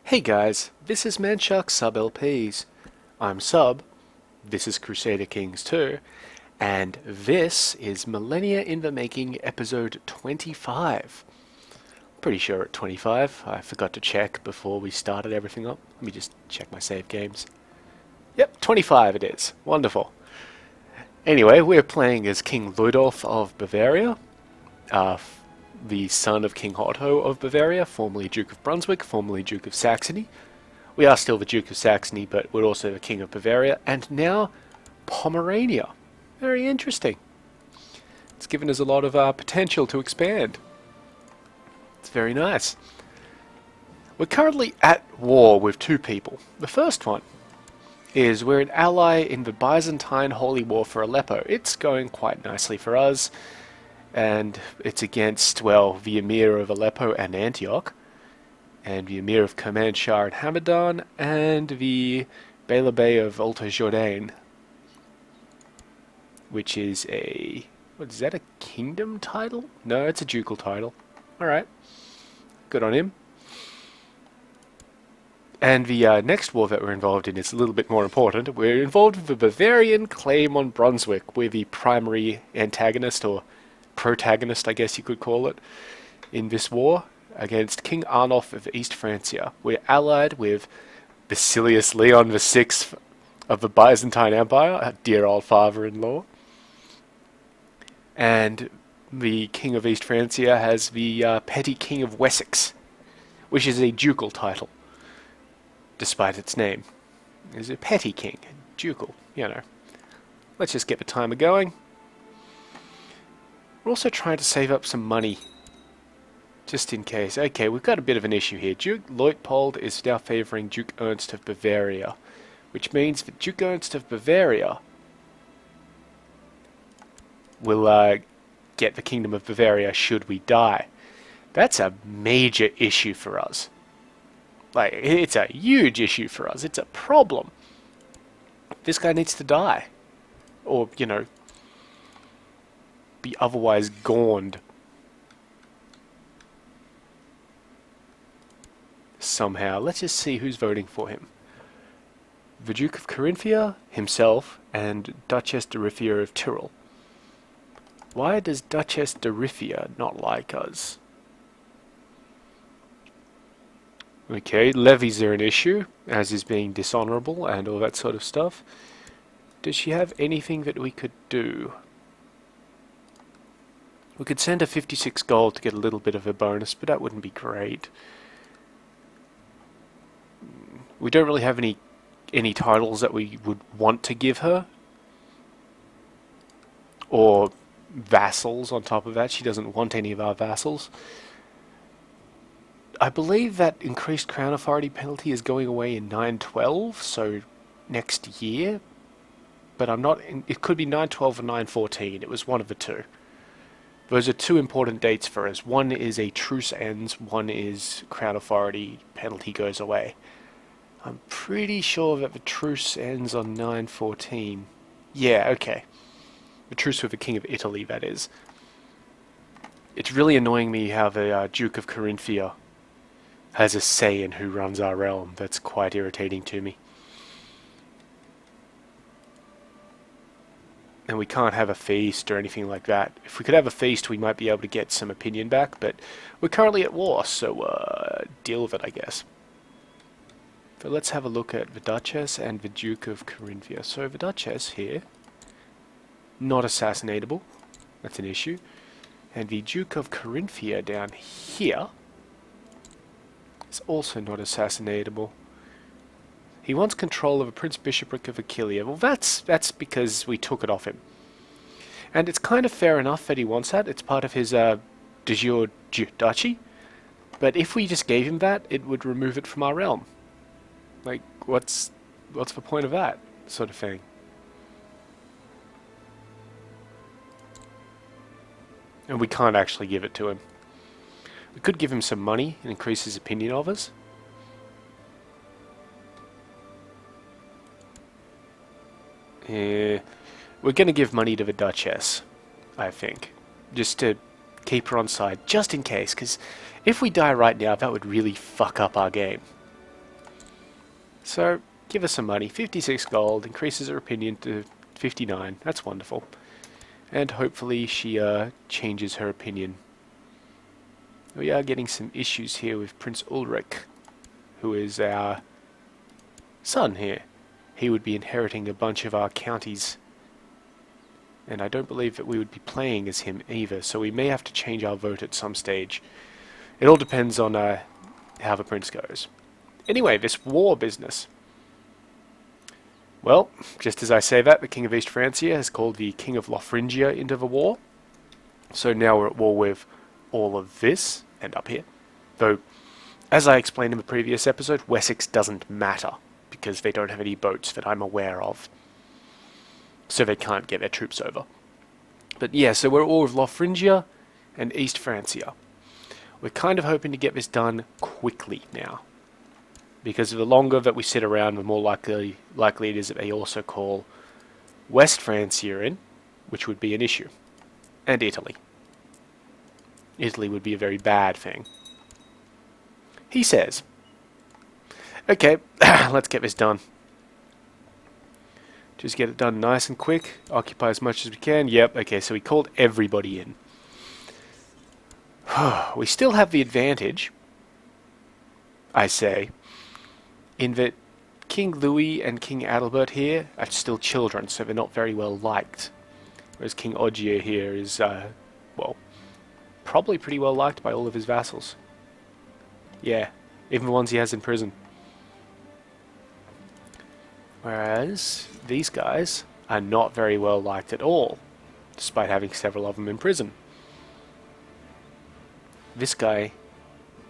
Hey guys, this is Manshark Sub LPs. I'm Sub, this is Crusader Kings II, and this is Millennia in the Making episode 25. Pretty sure at 25, I forgot to check before we started everything up. Let me just check my save games. Yep, 25 it is. Wonderful. Anyway, we're playing as King Ludolf of Bavaria, the son of King Otto of Bavaria, formerly Duke of Brunswick, formerly Duke of Saxony. We are still the Duke of Saxony, but we're also the King of Bavaria, and now Pomerania. Very interesting. It's given us a lot of potential to expand. It's very nice. We're currently at war with two people. The first one is we're an ally in the Byzantine Holy War for Aleppo. It's going quite nicely for us. And it's against, well, the Emir of Aleppo and Antioch, and the Emir of Kermanshah and Hamadan, and the Bela Bey of Alta Jourdain, which is a... what is that, a kingdom title? No, it's a ducal title. Alright, good on him. And the next war that we're involved in is a little bit more important. We're involved with the Bavarian claim on Brunswick. We're the primary antagonist, or protagonist, I guess you could call it, in this war against King Arnulf of East Francia. We're allied with Basilius Leon VI of the Byzantine Empire, a dear old father-in-law. And the King of East Francia has the Petty King of Wessex, which is a ducal title, despite its name. It's a petty king, ducal, you know. Let's just get the timer going. We're also trying to save up some money, just in case. Okay, we've got a bit of an issue here. Duke Leopold is now favouring Duke Ernst of Bavaria, which means that Duke Ernst of Bavaria will get the Kingdom of Bavaria should we die. That's a major issue for us. Like, it's a huge issue for us. It's a problem. This guy needs to die. Or, you know, be otherwise gorned somehow. Let's just see who's voting for him. The Duke of Carinthia himself and Duchess de Riffia of Tyrol. Why does Duchess de Riffia not like us? Okay, levies are an issue, as is being dishonourable and all that sort of stuff. Does she have anything that we could do? We could send her 56 gold to get a little bit of a bonus, but that wouldn't be great. We don't really have any titles that we would want to give her. Or vassals on top of that. She doesn't want any of our vassals. I believe that increased crown authority penalty is going away in 912, so next year. But I'm not... it could be 912 or 914. It was one of the two. Those are two important dates for us. One is a truce ends, one is crown authority penalty goes away. I'm pretty sure that the truce ends on 914. Yeah, okay. The truce with the King of Italy, that is. It's really annoying me how the Duke of Carinthia has a say in who runs our realm. That's quite irritating to me. And we can't have a feast or anything like that. If we could have a feast, we might be able to get some opinion back, but we're currently at war, so deal with it, I guess. So let's have a look at the Duchess and the Duke of Carinthia. So the Duchess here, not assassinatable. That's an issue. And the Duke of Carinthia down here is also not assassinatable. He wants control of a Prince Bishopric of Aquileia. Well, that's because we took it off him. And it's kind of fair enough that he wants that. It's part of his de jure duchy. But if we just gave him that, it would remove it from our realm. Like, what's the point of that sort of thing? And we can't actually give it to him. We could give him some money and increase his opinion of us. We're going to give money to the Duchess, I think. Just to keep her on side, just in case, because if we die right now, that would really fuck up our game. So give us some money. 56 gold, increases her opinion to 59. That's wonderful. And hopefully she changes her opinion. We are getting some issues here with Prince Ulrich, who is our son here. He would be inheriting a bunch of our counties. And I don't believe that we would be playing as him either, so we may have to change our vote at some stage. It all depends on how the prince goes. Anyway, this war business. Well, just as I say that, the King of East Francia has called the King of Lotharingia into the war. So now we're at war with all of this, and up here. Though, as I explained in the previous episode, Wessex doesn't matter, because they don't have any boats that I'm aware of. So they can't get their troops over. But yeah, so we're at war with Lotharingia and East Francia. We're kind of hoping to get this done quickly now, because the longer that we sit around, the more likely it is that they also call West Francia in, which would be an issue. And Italy. Italy would be a very bad thing. He says. Okay, let's get this done. Just get it done nice and quick. Occupy as much as we can. Yep, okay, so we called everybody in. We still have the advantage, I say, in that King Louis and King Adalbert here are still children, so they're not very well liked. Whereas King Ogier here is, well, probably pretty well liked by all of his vassals. Yeah, even the ones he has in prison. Whereas these guys are not very well liked at all, despite having several of them in prison. This guy,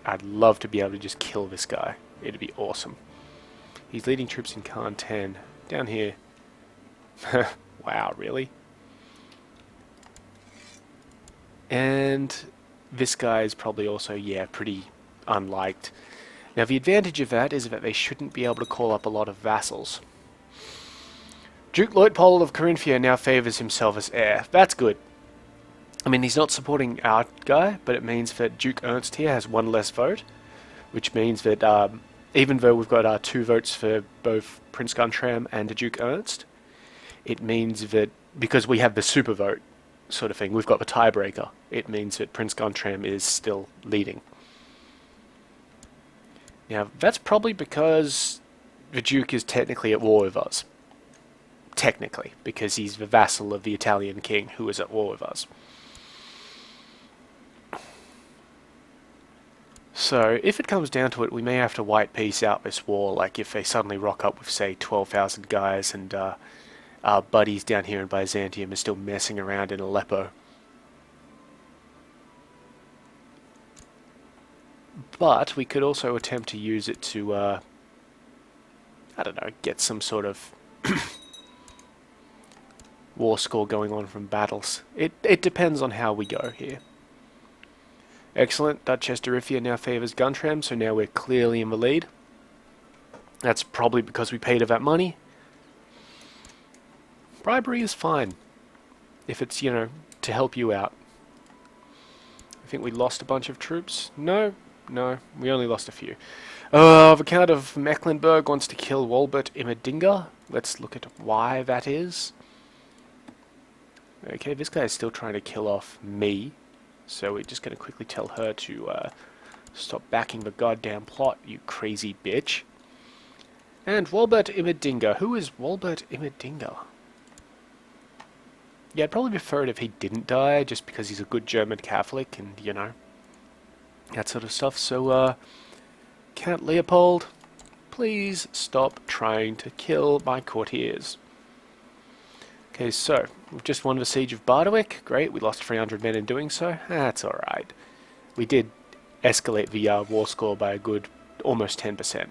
I'd love to be able to just kill this guy. It'd be awesome. He's leading troops in Khan 10. Down here. Wow, really? And this guy is probably also, yeah, pretty unliked. Now the advantage of that is that they shouldn't be able to call up a lot of vassals. Duke Luitpold of Carinthia now favours himself as heir. That's good. I mean, he's not supporting our guy, but it means that Duke Ernst here has one less vote, which means that even though we've got 2 votes for both Prince Guntram and Duke Ernst, it means that because we have the super vote sort of thing, we've got the tiebreaker, it means that Prince Guntram is still leading. Now, that's probably because the Duke is technically at war with us. Technically, because he's the vassal of the Italian king who is at war with us. So, if it comes down to it, we may have to white peace out this war, like if they suddenly rock up with, say, 12,000 guys and our buddies down here in Byzantium are still messing around in Aleppo. But we could also attempt to use it to, I don't know, get some sort of war score going on from battles. It depends on how we go here. Excellent. Duchess Dorifia now favours Guntram, so now we're clearly in the lead. That's probably because we paid her that money. Bribery is fine, if it's, you know, to help you out. I think we lost a bunch of troops. No, we only lost a few. The Count of Mecklenburg wants to kill Walbert Immerdinga. Let's look at why that is. Okay, this guy is still trying to kill off me. So we're just going to quickly tell her to stop backing the goddamn plot, you crazy bitch. And Walbert Immerdinga. Who is Walbert Immerdinga? Yeah, I'd probably prefer it if he didn't die, just because he's a good German Catholic and, you know, that sort of stuff. So, Count Leopold, please stop trying to kill my courtiers. Okay, so, we've just won the Siege of Bardowick. Great, we lost 300 men in doing so. That's alright. We did escalate the war score by a good almost 10%.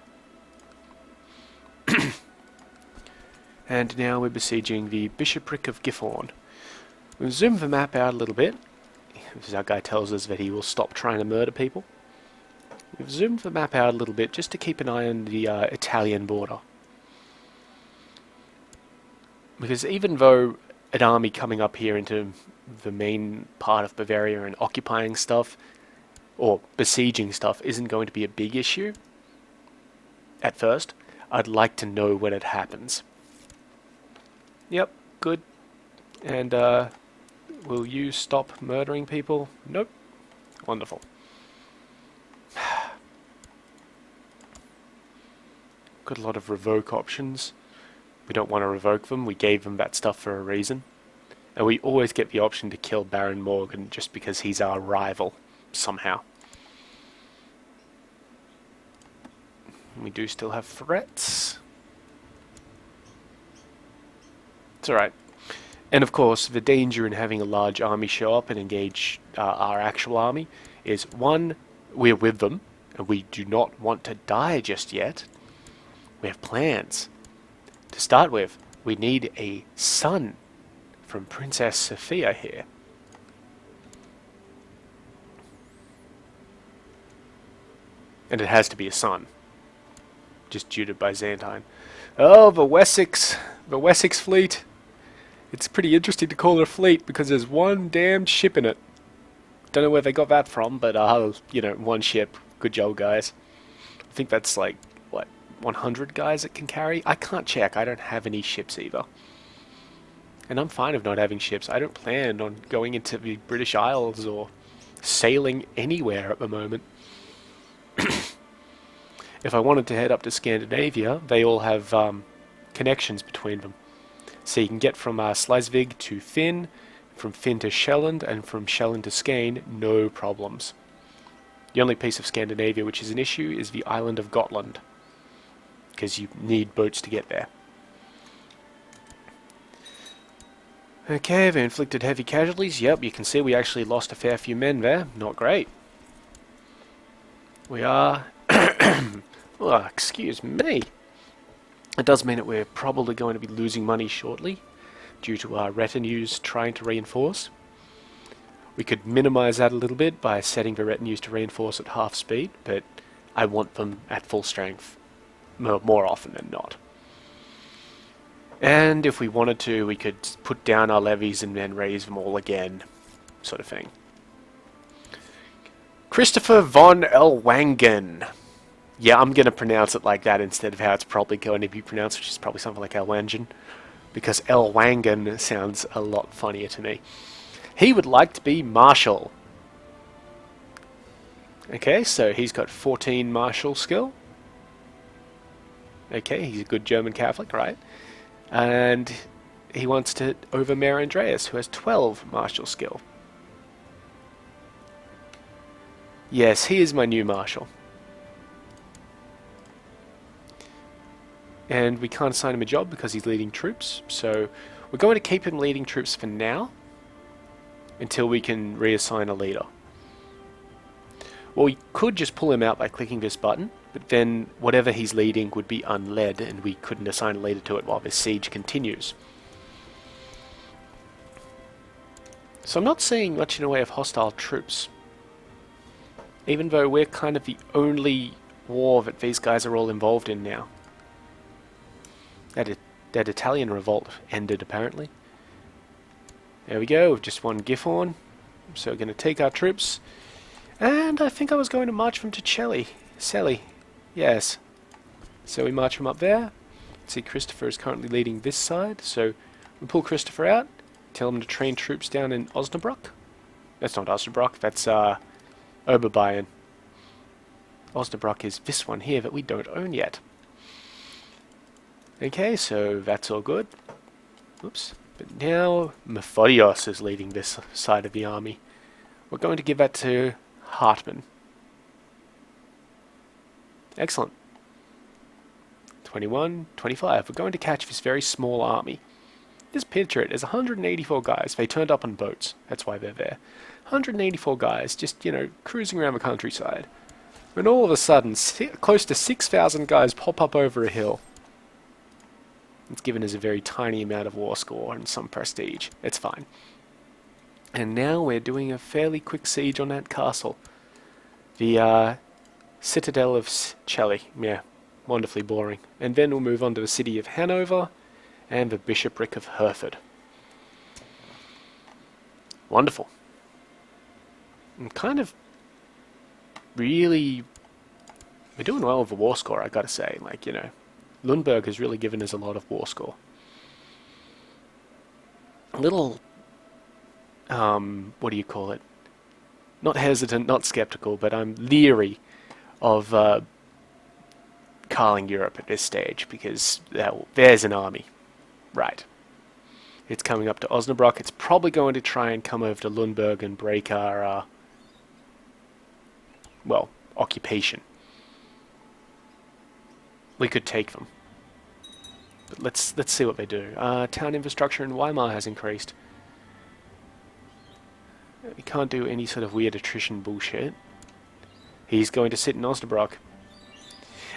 And now we're besieging the Bishopric of Gifhorn. We'll zoom the map out a little bit, because our guy tells us that he will stop trying to murder people. We've zoomed the map out a little bit just to keep an eye on the Italian border. Because even though an army coming up here into the main part of Bavaria and occupying stuff, or besieging stuff, isn't going to be a big issue at first, I'd like to know when it happens. Yep, good. And will you stop murdering people? Nope. Wonderful. Got a lot of revoke options. We don't want to revoke them. We gave them that stuff for a reason. And we always get the option to kill Baron Morgan just because he's our rival, somehow. We do still have threats. It's alright. And of course, the danger in having a large army show up and engage our actual army is, one, we're with them, and we do not want to die just yet. We have plans. To start with, we need a son from Princess Sophia here. And it has to be a son. Just due to Byzantine. Oh, the Wessex fleet. It's pretty interesting to call it a fleet because there's one damned ship in it. Don't know where they got that from, but you know, one ship. Good job, guys. I think that's like, what, 100 guys it can carry? I can't check. I don't have any ships either. And I'm fine with not having ships. I don't plan on going into the British Isles or sailing anywhere at the moment. If I wanted to head up to Scandinavia, they all have connections between them. So you can get from Slesvig to Finn, from Finn to Sjælland, and from Sjælland to Skane, no problems. The only piece of Scandinavia which is an issue is the island of Gotland, because you need boats to get there. Okay, they inflicted heavy casualties. Yep, you can see we actually lost a fair few men there. Not great. We are... oh, excuse me. It does mean that we're probably going to be losing money shortly due to our retinues trying to reinforce. We could minimize that a little bit by setting the retinues to reinforce at half speed, but I want them at full strength more often than not. And if we wanted to, we could put down our levies and then raise them all again, sort of thing. Christopher von Ellwangen. Yeah, I'm going to pronounce it like that instead of how it's probably going to be pronounced, which is probably something like Ellwangen, because Ellwangen sounds a lot funnier to me. He would like to be Marshal. Okay, so he's got 14 Marshal skill. Okay, he's a good German Catholic, right? And he wants to over Mayor Andreas, who has 12 Marshal skill. Yes, he is my new Marshal. And we can't assign him a job because he's leading troops, so we're going to keep him leading troops for now until we can reassign a leader. Well, we could just pull him out by clicking this button, but then whatever he's leading would be unled and we couldn't assign a leader to it while this siege continues. So I'm not seeing much in the way of hostile troops, even though we're kind of the only war that these guys are all involved in now. That Italian revolt ended, apparently. There we go, we've just won Gifhorn. So we're going to take our troops. And I think I was going to march them to Selly. Yes. So we march them up there. See, Christopher is currently leading this side. So we pull Christopher out. Tell him to train troops down in Osnabrück. That's not Osnabrück, that's Oberbayern. Osnabrück is this one here that we don't own yet. Okay, so that's all good. Oops. But now Methodios is leading this side of the army. We're going to give that to Hartmann. Excellent. 21, 25. We're going to catch this very small army. Just picture it. There's 184 guys. They turned up on boats. That's why they're there. 184 guys just, you know, cruising around the countryside. When all of a sudden, close to 6,000 guys pop up over a hill. It's given us a very tiny amount of war score and some prestige. It's fine. And now we're doing a fairly quick siege on that castle. The Citadel of Celli. Yeah, wonderfully boring. And then we'll move on to the city of Hanover and the bishopric of Hereford. Wonderful. I'm kind of really... We're doing well with the war score, I gotta say. Like, you know, Lundberg has really given us a lot of war score. A little, what do you call it? Not hesitant, not skeptical, but I'm leery of carling Europe at this stage, because there's an army. Right. It's coming up to Osnabrück. It's probably going to try and come over to Lundberg and break our, well, occupation. We could take them. But let's see what they do. Town infrastructure in Weimar has increased. We can't do any sort of weird attrition bullshit. He's going to sit in Osnabrück.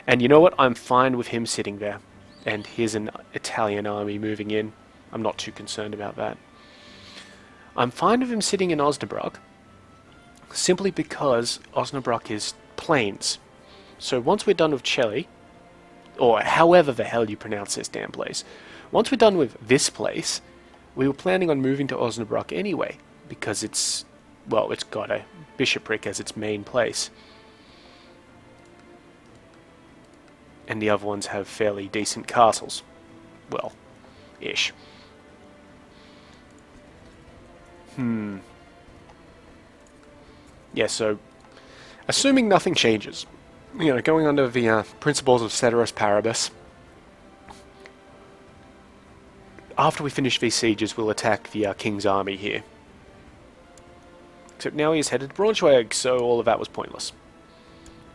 And you know what? I'm fine with him sitting there. And here's an Italian army moving in. I'm not too concerned about that. I'm fine with him sitting in Osnabrück, simply because Osnabrück is plains. So once we're done with Chile, or however the hell you pronounce this damn place, once we're done with this place, we were planning on moving to Osnabrück anyway, because it's, well, it's got a bishopric as its main place. And the other ones have fairly decent castles. Well, ish. Yeah, so, assuming nothing changes, you know, going under the principles of ceteris paribus, after we finish these sieges, we'll attack the King's army here. Except now he is headed to Braunschweig, so all of that was pointless.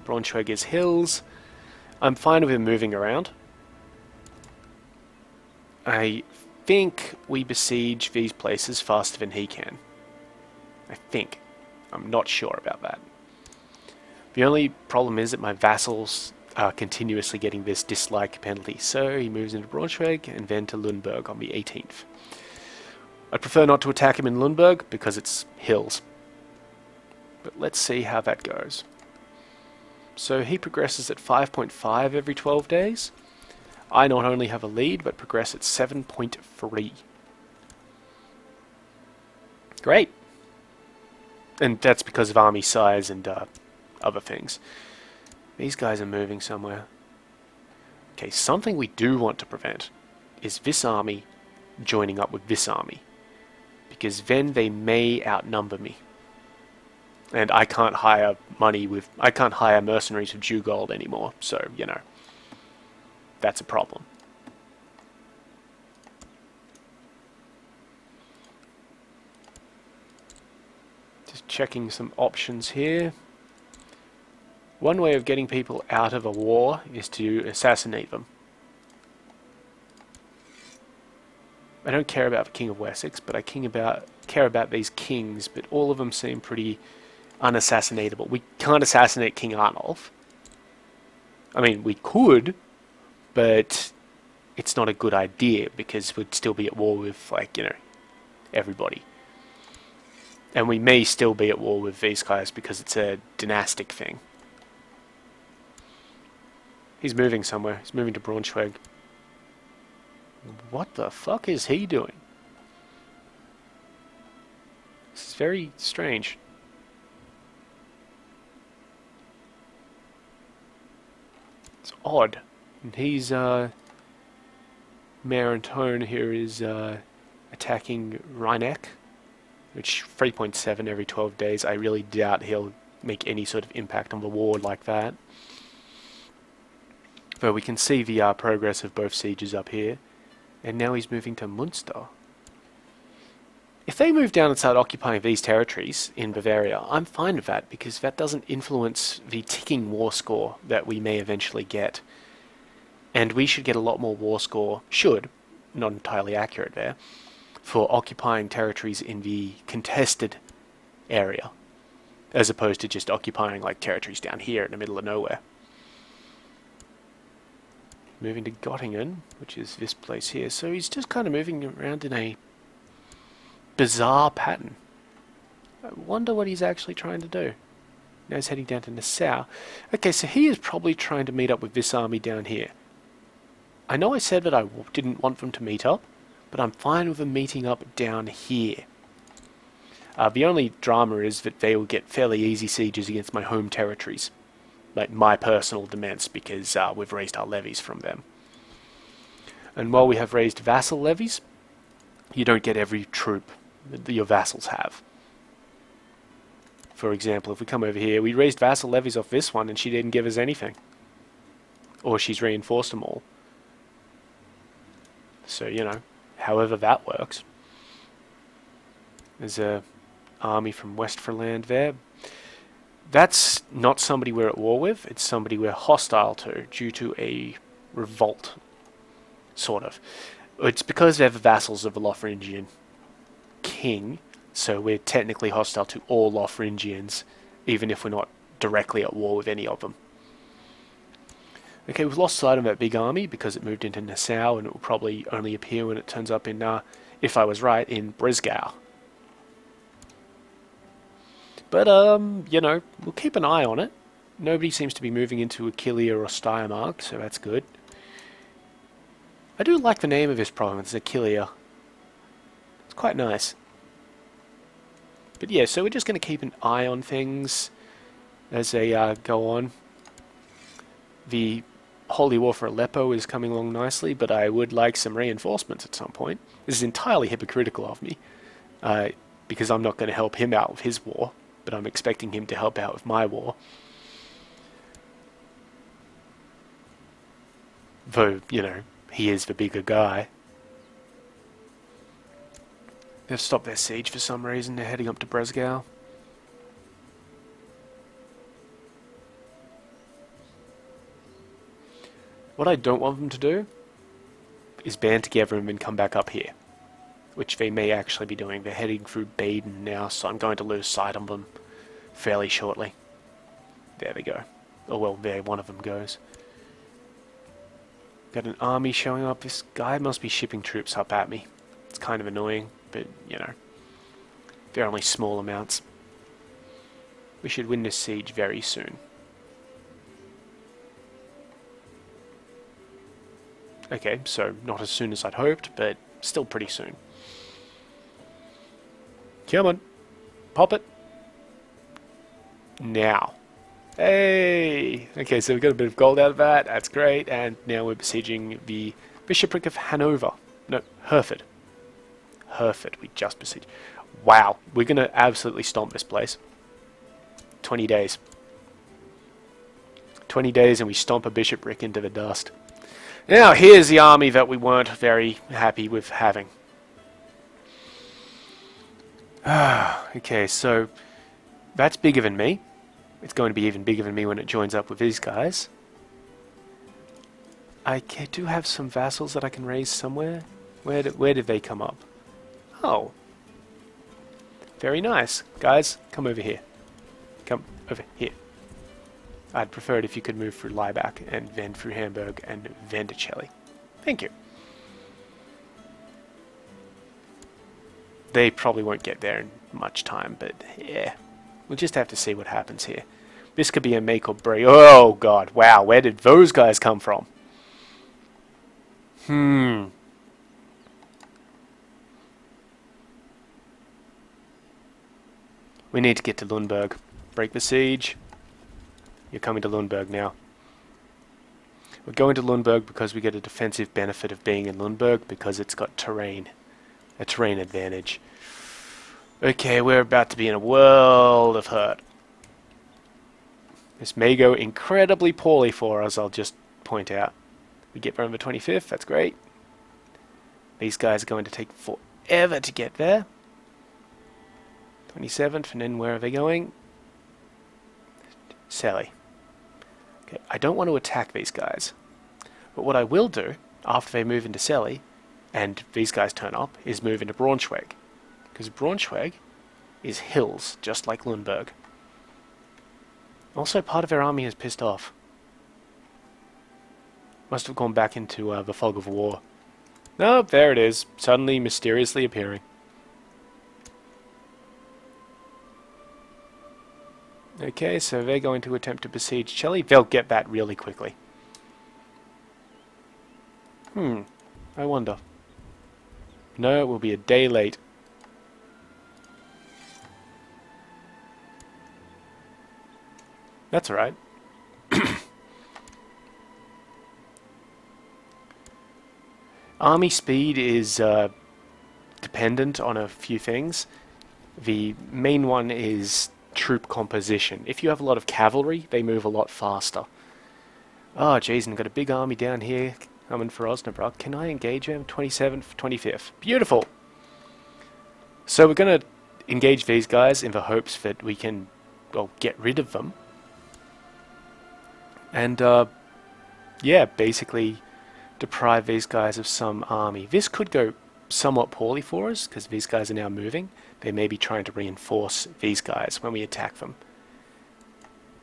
Braunschweig is hills. I'm fine with him moving around. I think we besiege these places faster than he can. I think. I'm not sure about that. The only problem is that my vassals are continuously getting this dislike penalty, so he moves into Braunschweig and then to Lundberg on the 18th. I'd prefer not to attack him in Lundberg because it's hills. But let's see how that goes. So he progresses at 5.5 every 12 days. I not only have a lead, but progress at 7.3. Great. And that's because of army size and other things. These guys are moving somewhere. Okay, something we do want to prevent is this army joining up with this army, because then they may outnumber me. And I can't hire mercenaries with Jew gold anymore, so, you know, that's a problem. Just checking some options here. One way of getting people out of a war is to assassinate them. I don't care about the King of Wessex, but I care about these kings, but all of them seem pretty unassassinatable. We can't assassinate King Arnulf. I mean, we could, but it's not a good idea because we'd still be at war with, like, you know, everybody. And we may still be at war with these guys because it's a dynastic thing. He's moving somewhere. He's moving to Braunschweig. What the fuck is he doing? This is very strange. It's odd. And he's, Mayor Antone here is, attacking Rheineck, which 3.7 every 12 days. I really doubt he'll make any sort of impact on the war like that. Though we can see the progress of both sieges up here. And now he's moving to Munster. If they move down and start occupying these territories in Bavaria, I'm fine with that, because that doesn't influence the ticking war score that we may eventually get. And we should get a lot more war score, not entirely accurate there, for occupying territories in the contested area, as opposed to just occupying like territories down here in the middle of nowhere. Moving to Göttingen, which is this place here. So he's just kind of moving around in a bizarre pattern. I wonder what he's actually trying to do. Now he's heading down to Nassau. Okay, so he is probably trying to meet up with this army down here. I know I said that I didn't want them to meet up, but I'm fine with them meeting up down here. The only drama is that they will get fairly easy sieges against my home territories. Like my personal demands, because we've raised our levies from them. And while we have raised vassal levies, you don't get every troop that your vassals have. For example, if we come over here, we raised vassal levies off this one and she didn't give us anything. Or she's reinforced them all. So, you know, however that works. There's a army from Westfirland there. That's not somebody we're at war with, it's somebody we're hostile to due to a revolt, sort of. It's because they're the vassals of the Lotharingian king, so we're technically hostile to all Lotharingians, even if we're not directly at war with any of them. Okay, we've lost sight of that big army because it moved into Nassau, and it will probably only appear when it turns up in, if I was right, in Bresgau. But, you know, we'll keep an eye on it. Nobody seems to be moving into Aquileia or Steiermark, so that's good. I do like the name of this province, Aquileia. It's quite nice. But yeah, so we're just going to keep an eye on things as they go on. The Holy War for Aleppo is coming along nicely, but I would like some reinforcements at some point. This is entirely hypocritical of me, because I'm not going to help him out with his war, but I'm expecting him to help out with my war. Though, you know, he is the bigger guy. They've stopped their siege for some reason. They're heading up to Bresgau. What I don't want them to do is band together and then come back up here, which they may actually be doing. They're heading through Baden now, so I'm going to lose sight of them fairly shortly. There we go. Oh well, there one of them goes. Got an army showing up. This guy must be shipping troops up at me. It's kind of annoying, but, you know, they're only small amounts. We should win this siege very soon. Okay, so not as soon as I'd hoped, but still pretty soon. Come on. Pop it. Now. Hey! Okay, so we've got a bit of gold out of that. That's great. And now we're besieging the Bishopric of Hanover. No, Hereford. Hereford, we just besieged. Wow, we're going to absolutely stomp this place. 20 days. 20 days and we stomp a bishopric into the dust. Now, here's the army that we weren't very happy with having. Okay, so that's bigger than me. It's going to be even bigger than me when it joins up with these guys. I do have some vassals that I can raise somewhere. Where did they come up? Oh. Very nice. Guys, come over here. Come over here. I'd prefer it if you could move through Laibach and then through Hamburg and then to Celli. Thank you. They probably won't get there in much time, but yeah. We'll just have to see what happens here. This could be a make or break. Oh god, wow, where did those guys come from? We need to get to Lundberg. Break the siege. You're coming to Lundberg now. We're going to Lundberg because we get a defensive benefit of being in Lundberg because it's got terrain. A terrain advantage. Okay, we're about to be in a world of hurt. This may go incredibly poorly for us, I'll just point out. We get there on the 25th, that's great. These guys are going to take forever to get there. 27th, and then where are they going? Celli. Okay, I don't want to attack these guys. But what I will do, after they move into Celli, and these guys turn up, is move into Braunschweig. Because Braunschweig is hills, just like Lundberg. Also, part of their army is pissed off. Must have gone back into the fog of war. Nope, there it is, suddenly mysteriously appearing. Okay, so they're going to attempt to besiege Celli. They'll get that really quickly. I wonder. No, it will be a day late. That's alright. Army speed is dependent on a few things. The main one is troop composition. If you have a lot of cavalry, they move a lot faster. Oh, jeez, and got a big army down here coming for Osnabrück. Can I engage them? 27th, 25th. Beautiful! So we're going to engage these guys in the hopes that we can, well, get rid of them. And, yeah, basically deprive these guys of some army. This could go somewhat poorly for us, because these guys are now moving. They may be trying to reinforce these guys when we attack them.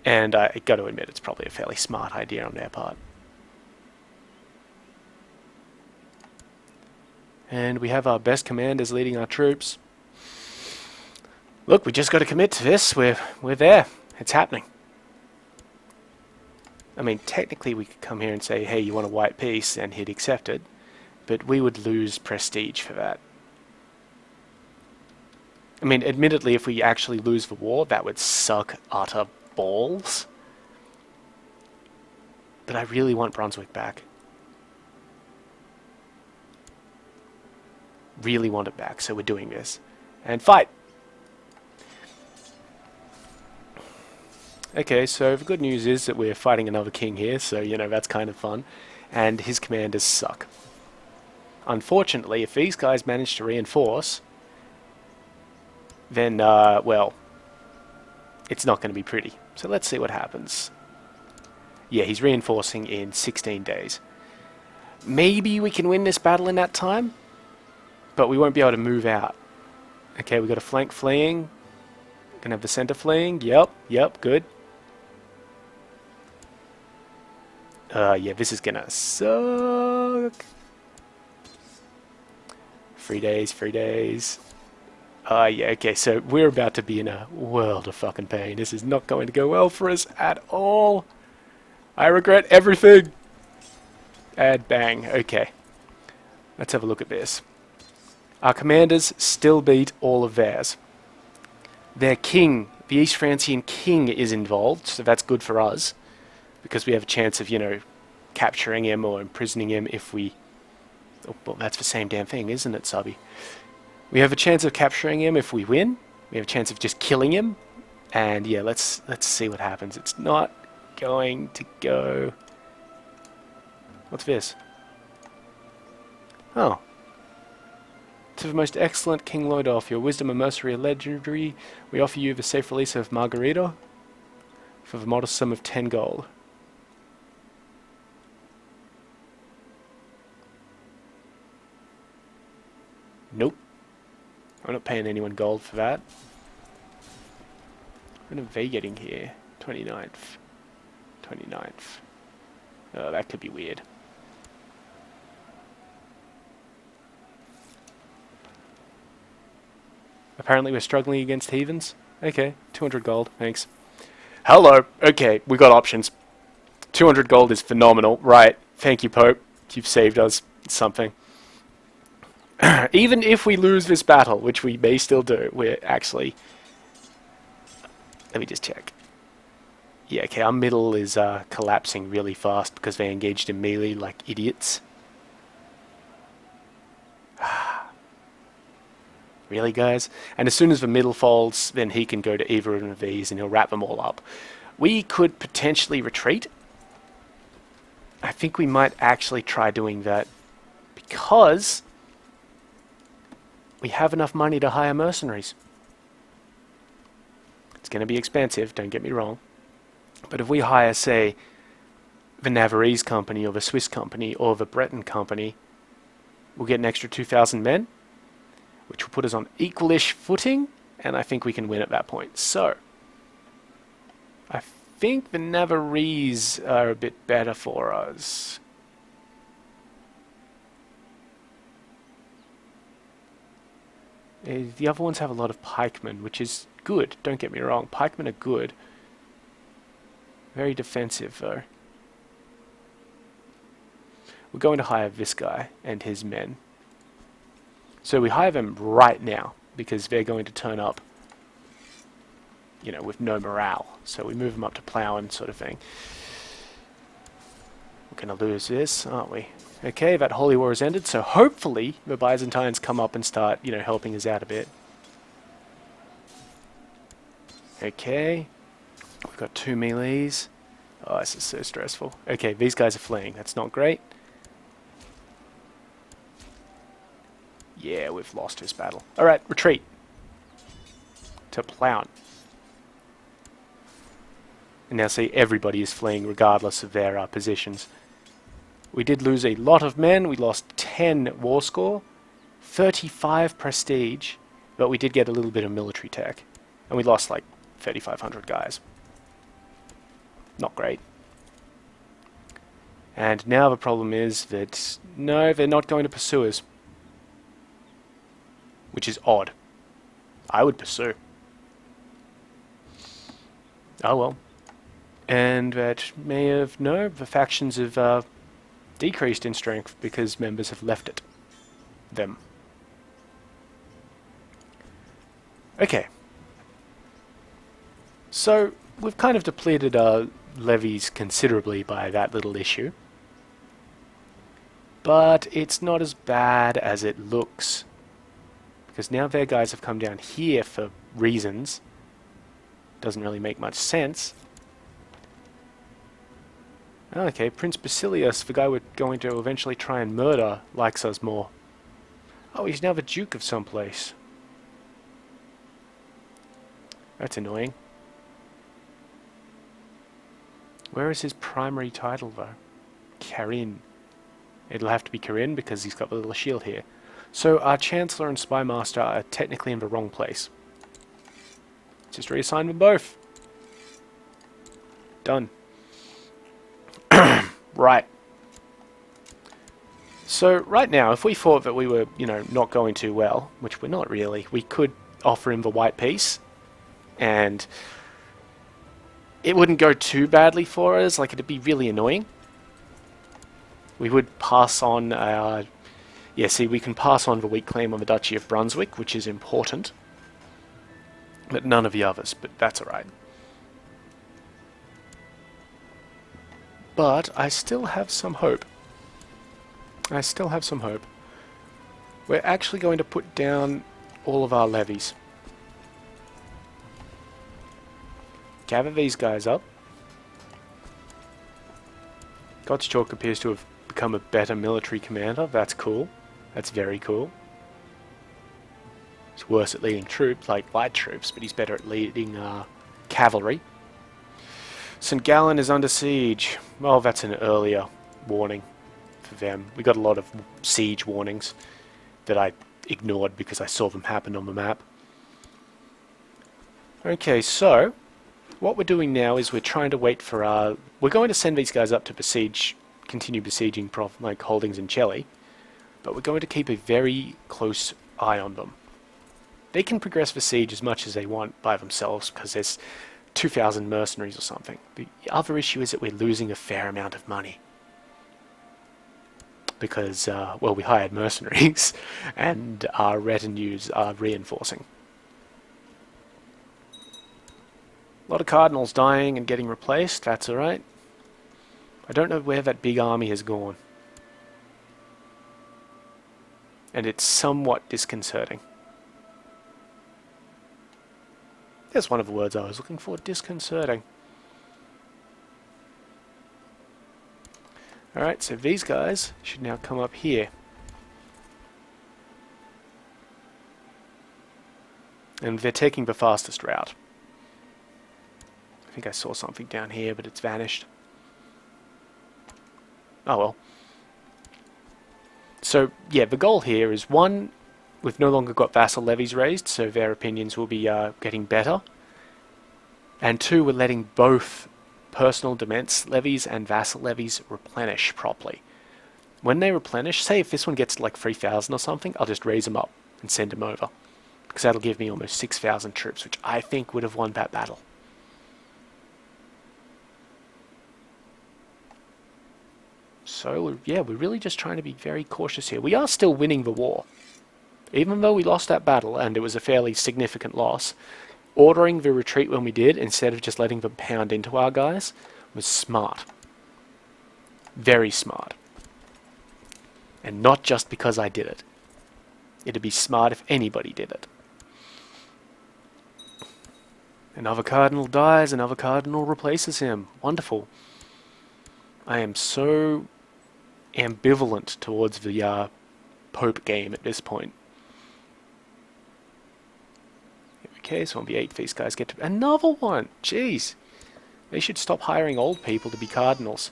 And I got to admit, it's probably a fairly smart idea on their part. And we have our best commanders leading our troops. Look, we just got to commit to this. We're there. It's happening. I mean, technically we could come here and say, hey, you want a white peace, and he'd accept it. But we would lose prestige for that. I mean, admittedly, if we actually lose the war, that would suck utter balls. But I really want Brunswick back. Really want it back, so we're doing this. And fight! Okay, so the good news is that we're fighting another king here, so, you know, that's kind of fun. And his commanders suck. Unfortunately, if these guys manage to reinforce, then, well, it's not going to be pretty. So let's see what happens. Yeah, he's reinforcing in 16 days. Maybe we can win this battle in that time, but we won't be able to move out. Okay, we got a flank fleeing. Gonna have the center fleeing. Yep, good. Yeah, this is gonna suck. 3 days, 3 days. Yeah, okay, so we're about to be in a world of fucking pain. This is not going to go well for us at all. I regret everything. And bang, okay. Let's have a look at this. Our commanders still beat all of theirs. Their king, the East Francian king, is involved, so that's good for us. Because we have a chance of, you know, capturing him or imprisoning him if we... Oh, well, that's the same damn thing, isn't it, Subby? We have a chance of capturing him if we win. We have a chance of just killing him. And yeah, let's see what happens. It's not going to go... What's this? Oh. To the most excellent King Lodolf, your wisdom and mercy are legendary. We offer you the safe release of Margarita for the modest sum of 10 gold. Nope. I'm not paying anyone gold for that. When are they getting here? 29th. 29th. Oh, that could be weird. Apparently we're struggling against heathens. Okay, 200 gold, thanks. Hello! Okay, we got options. 200 gold is phenomenal. Right, thank you, Pope. You've saved us something. Even if we lose this battle, which we may still do, we're actually... Let me just check. Yeah, okay, our middle is collapsing really fast because they engaged in melee like idiots. Really, guys? And as soon as the middle folds, then he can go to either of these and he'll wrap them all up. We could potentially retreat. I think we might actually try doing that because we have enough money to hire mercenaries. It's going to be expensive, don't get me wrong. But if we hire, say, the Navarrese company or the Swiss company or the Breton company, we'll get an extra 2,000 men, which will put us on equalish footing, and I think we can win at that point. So, I think the Navarrese are a bit better for us. The other ones have a lot of pikemen, which is good, don't get me wrong. Pikemen are good. Very defensive, though. We're going to hire this guy and his men. So we hire them right now, because they're going to turn up, you know, with no morale. So we move them up to plowing sort of thing. We're going to lose this, aren't we? Okay, that holy war has ended, so hopefully the Byzantines come up and start, you know, helping us out a bit. Okay, we've got 2 melees. Oh, this is so stressful. Okay, these guys are fleeing. That's not great. Yeah, we've lost this battle. Alright, retreat. To Plown. And now see, everybody is fleeing regardless of their positions. We did lose a lot of men. We lost 10 war score, 35 prestige, but we did get a little bit of military tech. And we lost like 3,500 guys. Not great. And now the problem is that, no, they're not going to pursue us. Which is odd. I would pursue. Oh well. And that may have, no, the factions have decreased in strength because members have left it. Them. Okay. So, we've kind of depleted our levies considerably by that little issue. But it's not as bad as it looks. Because now their guys have come down here for reasons. Doesn't really make much sense. Okay, Prince Basilius, the guy we're going to eventually try and murder, likes us more. Oh, he's now the Duke of someplace. That's annoying. Where is his primary title, though? Karin. It'll have to be Karin because he's got the little shield here. So our Chancellor and Spymaster are technically in the wrong place. Just reassign them both. Done. Right. So right now, if we thought that we were, you know, not going too well, which we're not really, we could offer him the white peace, and it wouldn't go too badly for us. Like, it'd be really annoying. We would pass on, yeah, see, we can pass on the weak claim on the Duchy of Brunswick, which is important, but none of the others, but that's alright. But I still have some hope. I still have some hope. We're actually going to put down all of our levies. Gather these guys up. Gottschalk appears to have become a better military commander. That's cool. That's very cool. He's worse at leading troops, like light troops, but he's better at leading cavalry. St. Gallen is under siege. Well, that's an earlier warning for them. We got a lot of siege warnings that I ignored because I saw them happen on the map. Okay, so what we're doing now is we're trying to wait for our... We're going to send these guys up to besiege, continue besieging like holdings in Chile, but we're going to keep a very close eye on them. They can progress the siege as much as they want by themselves because there's 2,000 mercenaries or something. The other issue is that we're losing a fair amount of money. Because, well, we hired mercenaries and our retinues are reinforcing. A lot of cardinals dying and getting replaced, that's alright. I don't know where that big army has gone. And it's somewhat disconcerting. That's one of the words I was looking for, disconcerting. Alright, so these guys should now come up here. And they're taking the fastest route. I think I saw something down here, but it's vanished. Oh well. So, yeah, the goal here is, one, we've no longer got vassal levies raised, so their opinions will be getting better. And two, we're letting both personal demesne levies and vassal levies replenish properly. When they replenish, say if this one gets like 3,000 or something, I'll just raise them up and send them over. Because that'll give me almost 6,000 troops, which I think would have won that battle. So, yeah, we're really just trying to be very cautious here. We are still winning the war. Even though we lost that battle, and it was a fairly significant loss, ordering the retreat when we did, instead of just letting them pound into our guys, was smart. Very smart. And not just because I did it. It'd be smart if anybody did it. Another cardinal dies, another cardinal replaces him. Wonderful. I am so ambivalent towards the Pope game at this point. Okay, so on the 8th, these guys get to... Another one! Jeez! They should stop hiring old people to be cardinals.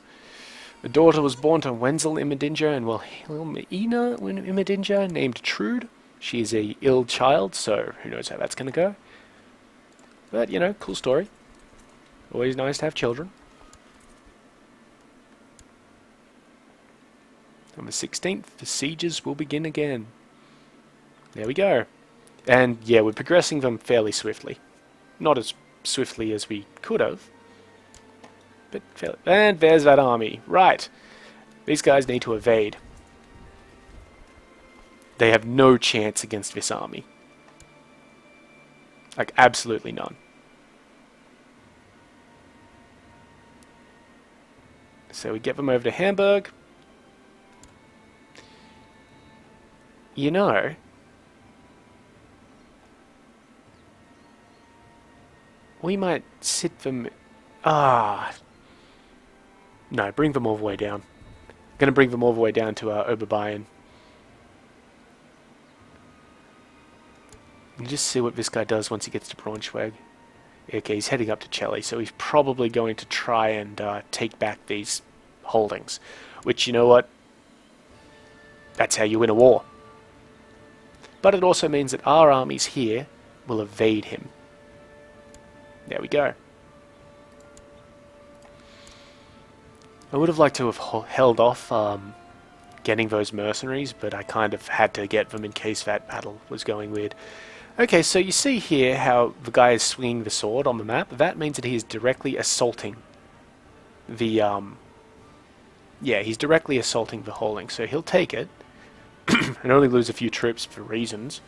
The daughter was born to Wenzel Imadinger and Wilhelmina Imadinger, named Trude. She is a ill child, so who knows how that's going to go. But, you know, cool story. Always nice to have children. On the 16th, the sieges will begin again. There we go. And, yeah, we're progressing them fairly swiftly. Not as swiftly as we could have. But fairly. And there's that army. Right. These guys need to evade. They have no chance against this army. Like, absolutely none. So we get them over to Hamburg. You know, we might sit them... No, bring them all the way down. I'm going to bring them all the way down to Oberbayern. And just see what this guy does once he gets to Braunschweig. Okay, he's heading up to Celle, so he's probably going to try and take back these holdings. Which, you know what? That's how you win a war. But it also means that our armies here will evade him. There we go. I would have liked to have held off getting those mercenaries, but I kind of had to get them in case that battle was going weird. Okay, so you see here how the guy is swinging the sword on the map. That means that he is directly assaulting the... yeah, he's directly assaulting the holding, so he'll take it and only lose a few troops for reasons,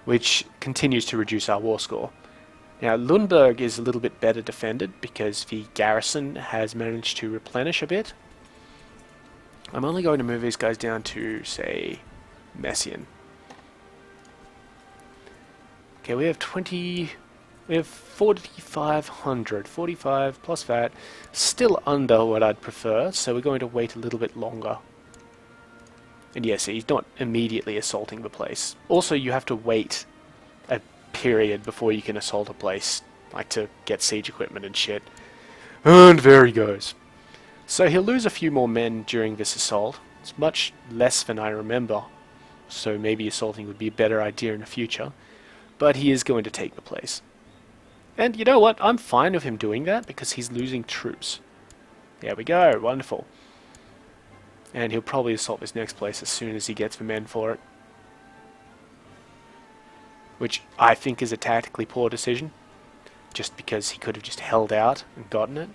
which continues to reduce our war score. Now, Lundberg is a little bit better defended because the garrison has managed to replenish a bit. I'm only going to move these guys down to, say, Messian. Okay, we have 4,500, 45 plus that, still under what I'd prefer, so we're going to wait a little bit longer. And yes, he's not immediately assaulting the place. Also, you have to wait a period before you can assault a place, like to get siege equipment and shit. And there he goes. So he'll lose a few more men during this assault. It's much less than I remember, so maybe assaulting would be a better idea in the future. But he is going to take the place. And you know what? I'm fine with him doing that because he's losing troops. There we go. Wonderful. And he'll probably assault this next place as soon as he gets the men for it. Which I think is a tactically poor decision. Just because he could have just held out and gotten it.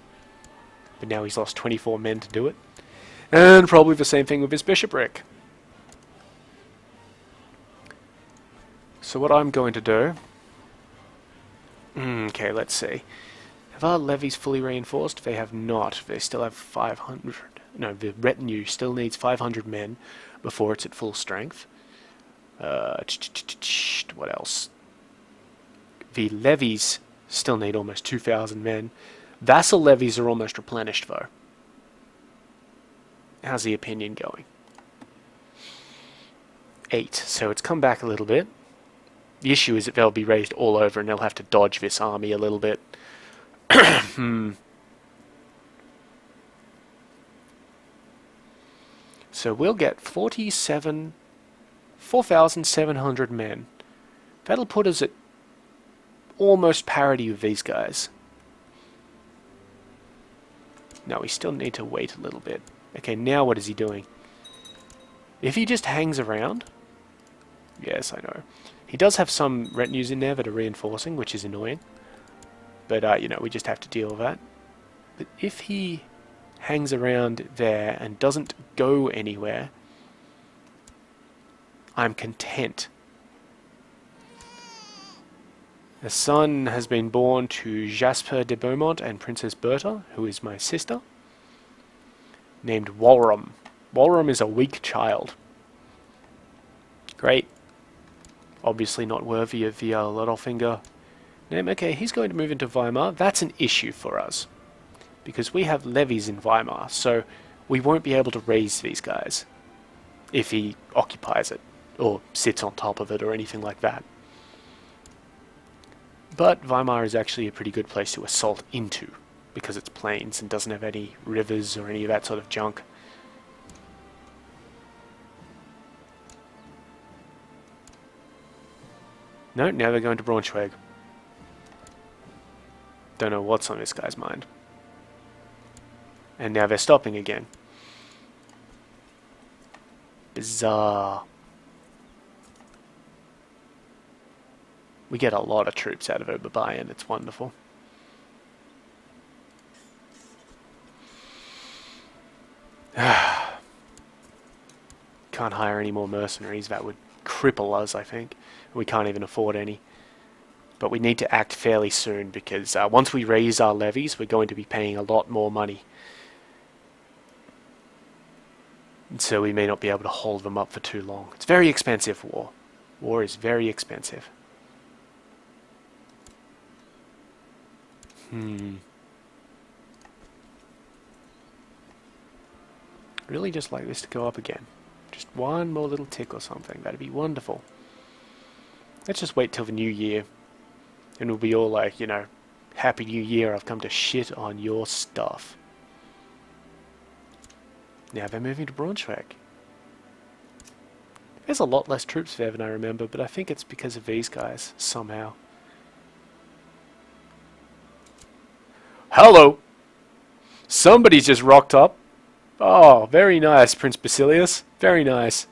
But now he's lost 24 men to do it. And probably the same thing with his bishopric. So what I'm going to do... okay, let's see. Have our levies fully reinforced? They have not. They still have 500. No, the retinue still needs 500 men before it's at full strength. What else? The levies still need almost 2,000 men. Vassal levies are almost replenished, though. How's the opinion going? 8. So it's come back a little bit. The issue is that they'll be raised all over and they'll have to dodge this army a little bit. So we'll get 4,700 men. That'll put us at almost parity with these guys. No, we still need to wait a little bit. Okay, now what is he doing? If he just hangs around... Yes, I know. He does have some retinues in there that are reinforcing, which is annoying. But, you know, we just have to deal with that. But if he hangs around there and doesn't go anywhere, I'm content. A son has been born to Jasper de Beaumont and Princess Bertha, who is my sister. named Walram. Walram is a weak child. Great. Obviously not worthy of the Littlefinger name. Okay, he's going to move into Weimar. That's an issue for us, because we have levies in Weimar, so we won't be able to raise these guys if he occupies it, or sits on top of it, or anything like that. But Weimar is actually a pretty good place to assault into, because it's plains and doesn't have any rivers or any of that sort of junk. No, now they're going to Braunschweig. Don't know what's on this guy's mind. And now they're stopping again. Bizarre. We get a lot of troops out of Oberbayern, it's wonderful. Can't hire any more mercenaries, that would cripple us, I think. We can't even afford any. But we need to act fairly soon, because once we raise our levies, we're going to be paying a lot more money. And so we may not be able to hold them up for too long. It's very expensive, war. War is very expensive. Really just like this to go up again. Just one more little tick or something. That'd be wonderful. Let's just wait till the new year. And we'll be all like, you know, Happy New Year, I've come to shit on your stuff. Now they're moving to Braunschweig. There's a lot less troops there than I remember, but I think it's because of these guys, somehow. Hello! Somebody's just rocked up. Oh, very nice, Prince Basilius. Very nice.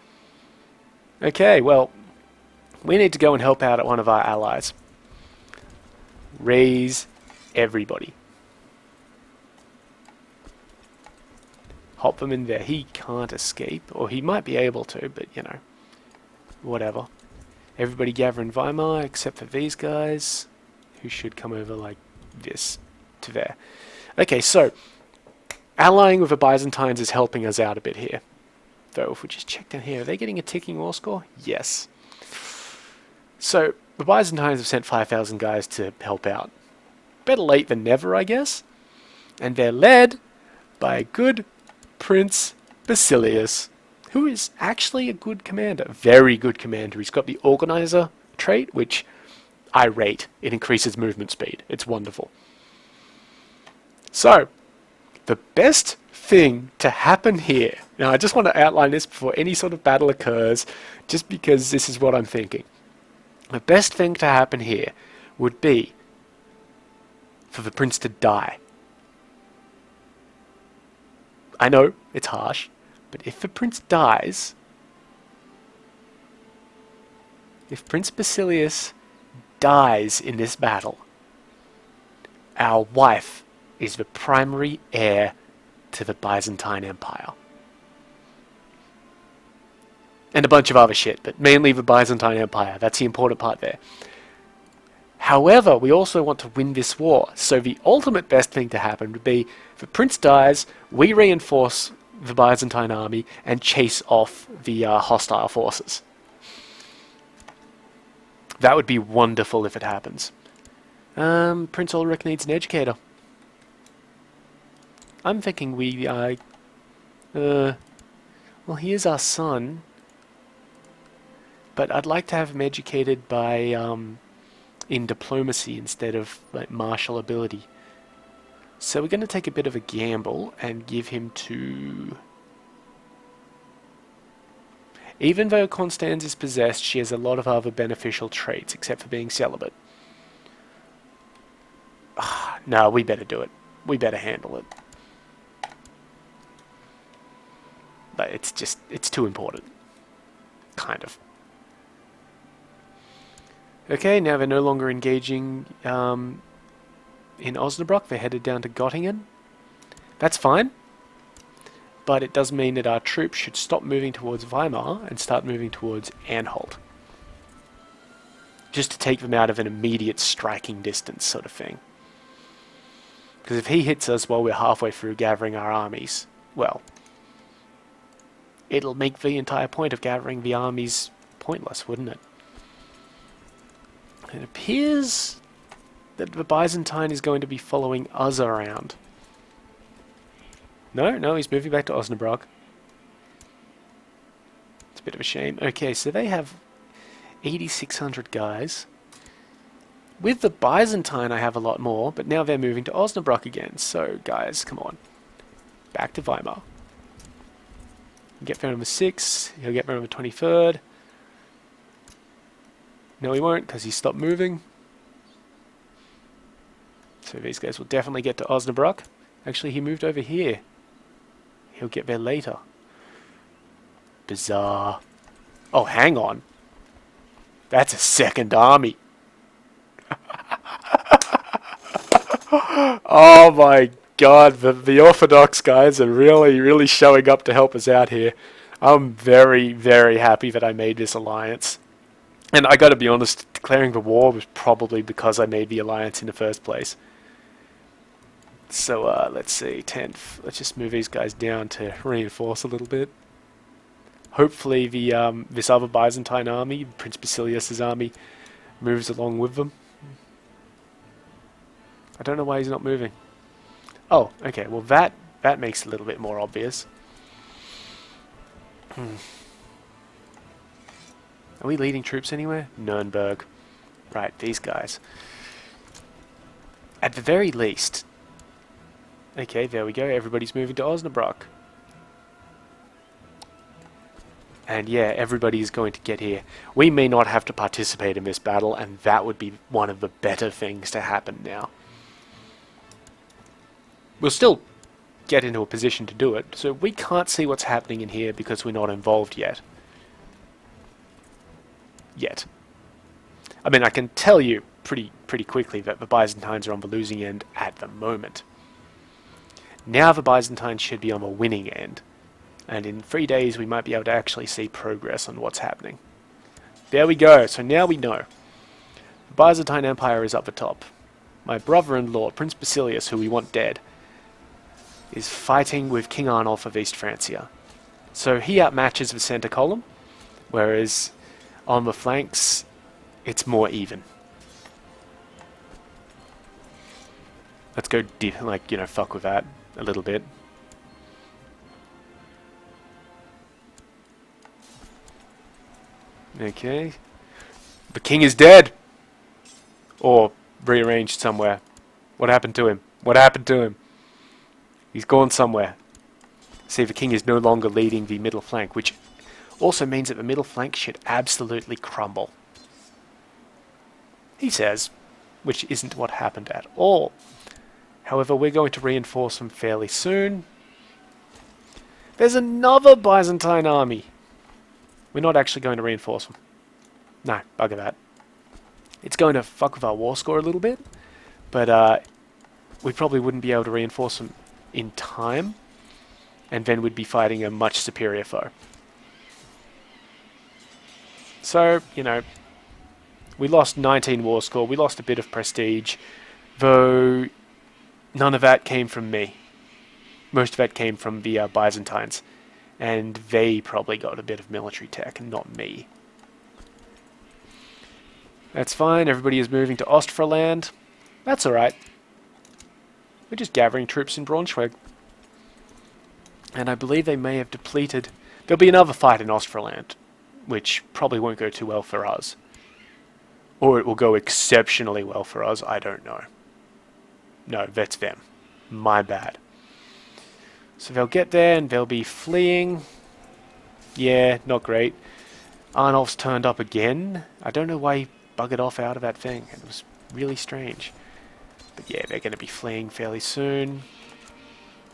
Okay, well, we need to go and help out at one of our allies. Raise everybody. Hop them in there. He can't escape, or he might be able to, but you know, whatever. Everybody gather in Weimar except for these guys, who should come over like this to there. Okay, so allying with the Byzantines is helping us out a bit here. Though, if we just check down here, are they getting a ticking war score? Yes. So, the Byzantines have sent 5,000 guys to help out. Better late than never, I guess. And they're led by a good Prince Basilius, who is actually a good commander. Very good commander. He's got the organizer trait, which I rate. It increases movement speed. It's wonderful. So, the best thing to happen here... Now, I just want to outline this before any sort of battle occurs, just because this is what I'm thinking. The best thing to happen here would be for the prince to die. I know, it's harsh, but if the prince dies, if Prince Basilius dies in this battle, our wife is the primary heir to the Byzantine Empire. And a bunch of other shit, but mainly the Byzantine Empire. That's the important part there. However, we also want to win this war. So the ultimate best thing to happen would be, if the prince dies, we reinforce the Byzantine army and chase off the hostile forces. That would be wonderful if it happens. Prince Ulrich needs an educator. I'm thinking we, well, he is our son. But I'd like to have him educated by, in diplomacy instead of like martial ability. So we're going to take a bit of a gamble and give him to... Even though Constance is possessed, she has a lot of other beneficial traits, except for being celibate. No, we better do it. We better handle it. But it's just, it's too important. Kind of. Okay, now they're no longer engaging in Osnabrück. They're headed down to Göttingen. That's fine. But it does mean that our troops should stop moving towards Weimar and start moving towards Anhalt. Just to take them out of an immediate striking distance sort of thing. Because if he hits us while we're halfway through gathering our armies, well, it'll make the entire point of gathering the armies pointless, wouldn't it? It appears that the Byzantine is going to be following us around. No, he's moving back to Osnabrück. It's a bit of a shame. Okay, so they have 8,600 guys. With the Byzantine I have a lot more, but now they're moving to Osnabrück again. So, guys, come on. Back to Weimar. Get there on the 6th, he'll get there on the 23rd. No, he won't, because he stopped moving. So these guys will definitely get to Osnabrück. Actually, he moved over here. He'll get there later. Bizarre. Oh, hang on. That's a second army. Oh my god, the Orthodox guys are really showing up to help us out here. I'm very happy that I made this alliance. And I gotta be honest, declaring the war was probably because I made the alliance in the first place. So, let's see, 10th. Let's just move these guys down to reinforce a little bit. Hopefully the this other Byzantine army, Prince Basilius' army, moves along with them. I don't know why he's not moving. Oh, okay, well that makes it a little bit more obvious. Are we leading troops anywhere? Nuremberg. Right, these guys. At the very least... Okay, there we go, everybody's moving to Osnabrück. And yeah, everybody is going to get here. We may not have to participate in this battle, and that would be one of the better things to happen now. We'll still get into a position to do it, so we can't see what's happening in here because we're not involved yet. I mean, I can tell you pretty quickly that the Byzantines are on the losing end at the moment. Now the Byzantines should be on the winning end, and in 3 days we might be able to actually see progress on what's happening. There we go, so now we know. The Byzantine Empire is up the top. My brother-in-law, Prince Basilius, who we want dead, is fighting with King Arnulf of East Francia. So he outmatches the center column, whereas on the flanks, it's more even. Let's go deep, like, you know, fuck with that a little bit. Okay. The king is dead! Or rearranged somewhere. What happened to him? What happened to him? He's gone somewhere. See, the king is no longer leading the middle flank, which also means that the middle flank should absolutely crumble. He says, which isn't what happened at all. However, we're going to reinforce them fairly soon. There's another Byzantine army. We're not actually going to reinforce them. No, bugger that. It's going to fuck with our war score a little bit, but we probably wouldn't be able to reinforce them in time, and then we'd be fighting a much superior foe. So, you know, we lost 19 war score, we lost a bit of prestige, though none of that came from me. Most of that came from the Byzantines, and they probably got a bit of military tech, not me. That's fine, everybody is moving to Ostfriesland. That's alright. We're just gathering troops in Braunschweig. And I believe they may have depleted... There'll be another fight in Ostfriesland, which probably won't go too well for us. Or it will go exceptionally well for us, I don't know. No, that's them. My bad. So they'll get there and they'll be fleeing. Yeah, not great. Arnulf's turned up again. I don't know why he buggered off out of that thing. It was really strange. But yeah, they're going to be fleeing fairly soon.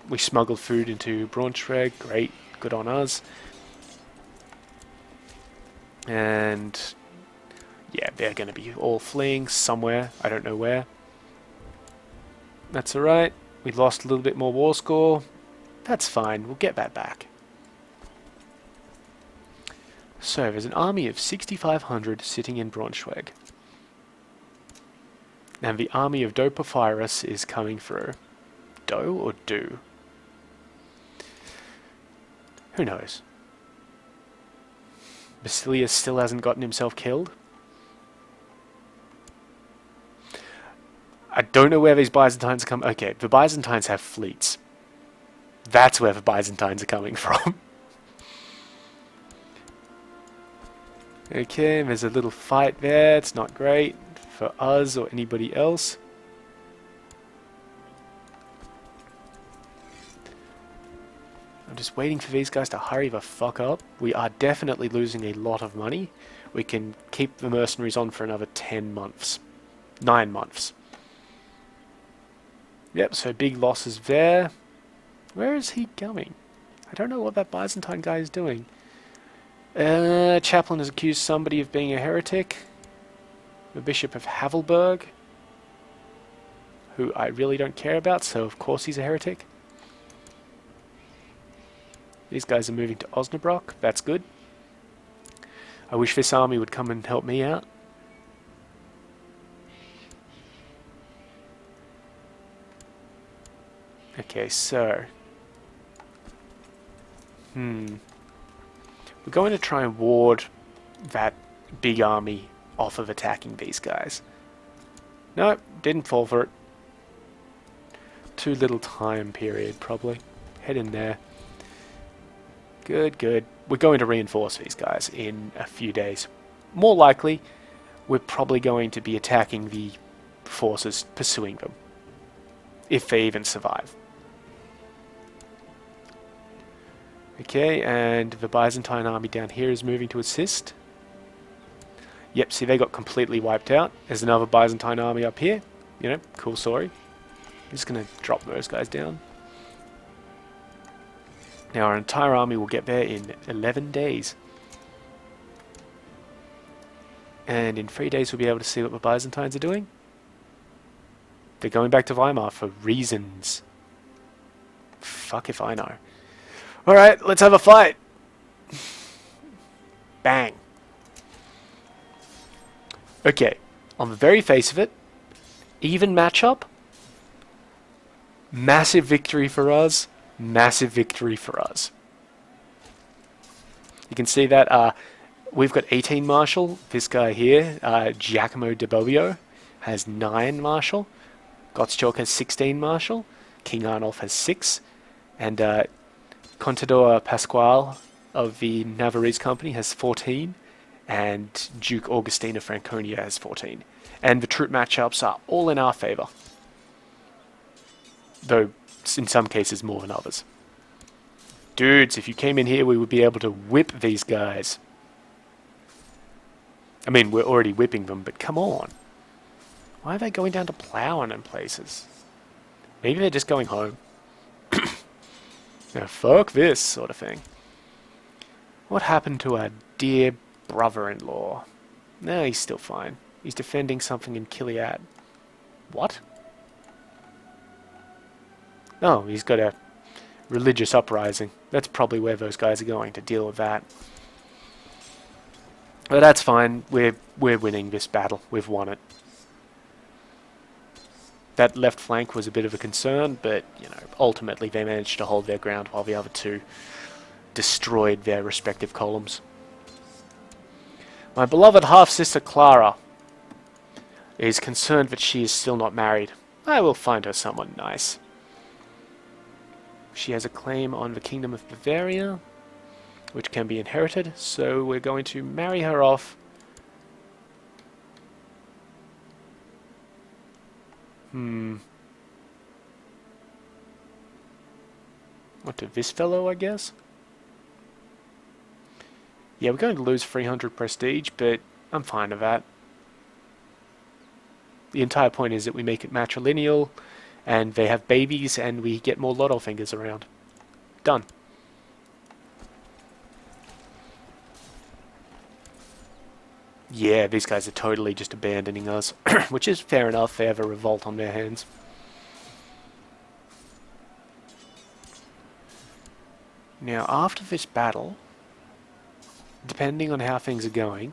We smuggled food into Braunschweig. Great. Good on us. And yeah, they're going to be all fleeing somewhere. I don't know where. That's alright. We lost a little bit more war score. That's fine. We'll get that back. So, there's an army of 6,500 sitting in Braunschweig. And the army of Do Porphyros is coming through. Do or do? Who knows? Basilius still hasn't gotten himself killed. I don't know where these Byzantines come. Okay, the Byzantines have fleets. That's where the Byzantines are coming from. Okay, there's a little fight there. It's not great for us or anybody else. I'm just waiting for these guys to hurry the fuck up. We are definitely losing a lot of money. We can keep the mercenaries on for another 10 months. 9 months. Yep, so big losses there. Where is he going? I don't know what that Byzantine guy is doing. Chaplain has accused somebody of being a heretic. The Bishop of Havelberg, who I really don't care about, so of course he's a heretic. These guys are moving to Osnabrück. That's good. I wish this army would come and help me out. Okay, so... We're going to try and ward that big army off of attacking these guys. No, didn't fall for it. Too little time period, probably. Head in there. Good, good. We're going to reinforce these guys in a few days. More likely, we're probably going to be attacking the forces pursuing them. If they even survive. Okay, and the Byzantine army down here is moving to assist. Yep, see, they got completely wiped out. There's another Byzantine army up here. You know, cool story. I'm just going to drop those guys down. Now our entire army will get there in 11 days. And in 3 days we'll be able to see what the Byzantines are doing. They're going back to Weimar for reasons. Fuck if I know. Alright, let's have a fight. Bang. Okay, on the very face of it, even matchup, massive victory for us, massive victory for us. You can see that we've got 18 martial. This guy here, Giacomo de Bobbio, has 9 martial. Gottschalk has 16 martial. King Arnulf has 6. And Contador Pasquale of the Navarrese Company has 14. And Duke Augustine of Franconia has 14. And the troop matchups are all in our favour. Though, in some cases, more than others. Dudes, if you came in here, we would be able to whip these guys. I mean, we're already whipping them, but come on. Why are they going down to ploughing in places? Maybe they're just going home. Now, fuck this sort of thing. What happened to our dear brother-in-law? No, he's still fine. He's defending something in Kiliad. What? Oh, he's got a religious uprising. That's probably where those guys are going to deal with that. But that's fine. We're winning this battle. We've won it. That left flank was a bit of a concern, but you know, ultimately they managed to hold their ground while the other two destroyed their respective columns. My beloved half-sister Clara is concerned that she is still not married. I will find her someone nice. She has a claim on the Kingdom of Bavaria, which can be inherited, so we're going to marry her off. What, to this fellow, I guess? Yeah, we're going to lose 300 prestige, but I'm fine with that. The entire point is that we make it matrilineal, and they have babies, and we get more lotto fingers around. Done. Yeah, these guys are totally just abandoning us, which is fair enough. They have a revolt on their hands. Now, after this battle, depending on how things are going,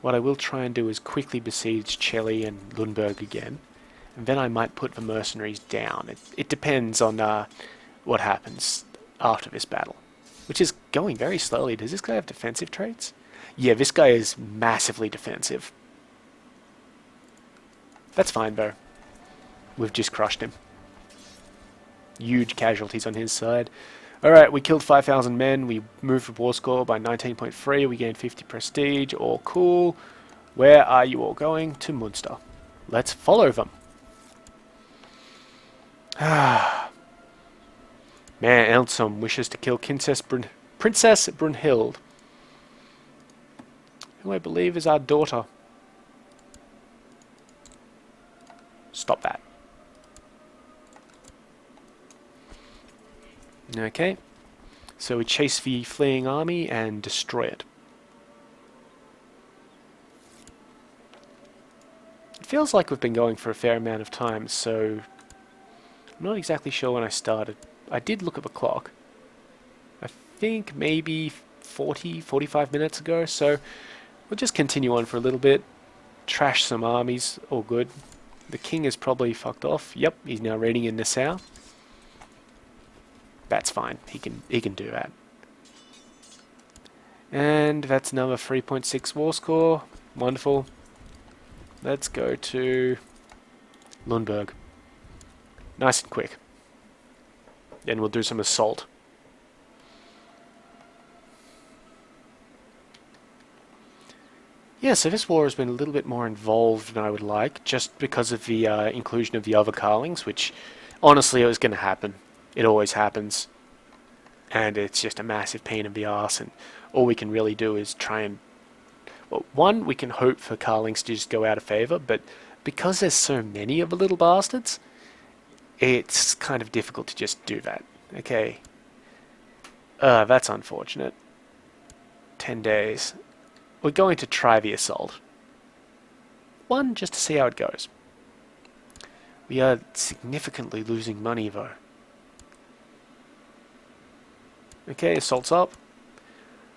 what I will try and do is quickly besiege Celli and Lundberg again, and then I might put the mercenaries down. It depends on what happens after this battle, which is going very slowly. Does this guy have defensive traits? Yeah, this guy is massively defensive. That's fine though. We've just crushed him. Huge casualties on his side. Alright, we killed 5,000 men. We moved the war score by 19.3. We gained 50 prestige. All cool. Where are you all going? To Munster. Let's follow them. Man, Elsom wishes to kill Princess Brunhild, who I believe is our daughter. Stop that. Okay, so we chase the fleeing army and destroy it. It feels like we've been going for a fair amount of time, so I'm not exactly sure when I started. I did look at the clock. I think maybe 45 minutes ago, so we'll just continue on for a little bit. Trash some armies, all good. The king is probably fucked off. Yep, he's now raiding in Nassau. That's fine. He can do that. And that's another 3.6 war score. Wonderful. Let's go to Lundberg. Nice and quick. Then we'll do some assault. Yeah, so this war has been a little bit more involved than I would like, just because of the inclusion of the other Carlings, which honestly it was going to happen. It always happens. And it's just a massive pain in the arse, and all we can really do is try and... Well, one, we can hope for Carlings to just go out of favour, but because there's so many of the little bastards, it's kind of difficult to just do that. Okay. That's unfortunate. 10 days. We're going to try the assault. One, just to see how it goes. We are significantly losing money though. Okay, assault's up.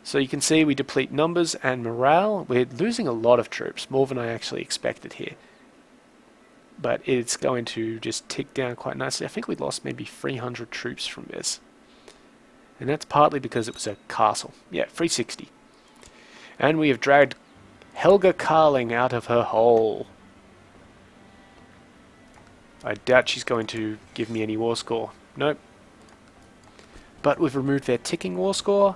So you can see we deplete numbers and morale. We're losing a lot of troops, more than I actually expected here. But it's going to just tick down quite nicely. I think we lost maybe 300 troops from this. And that's partly because it was a castle. Yeah, 360. And we have dragged Helga Carling out of her hole. I doubt she's going to give me any war score. Nope. But we've removed their ticking war score,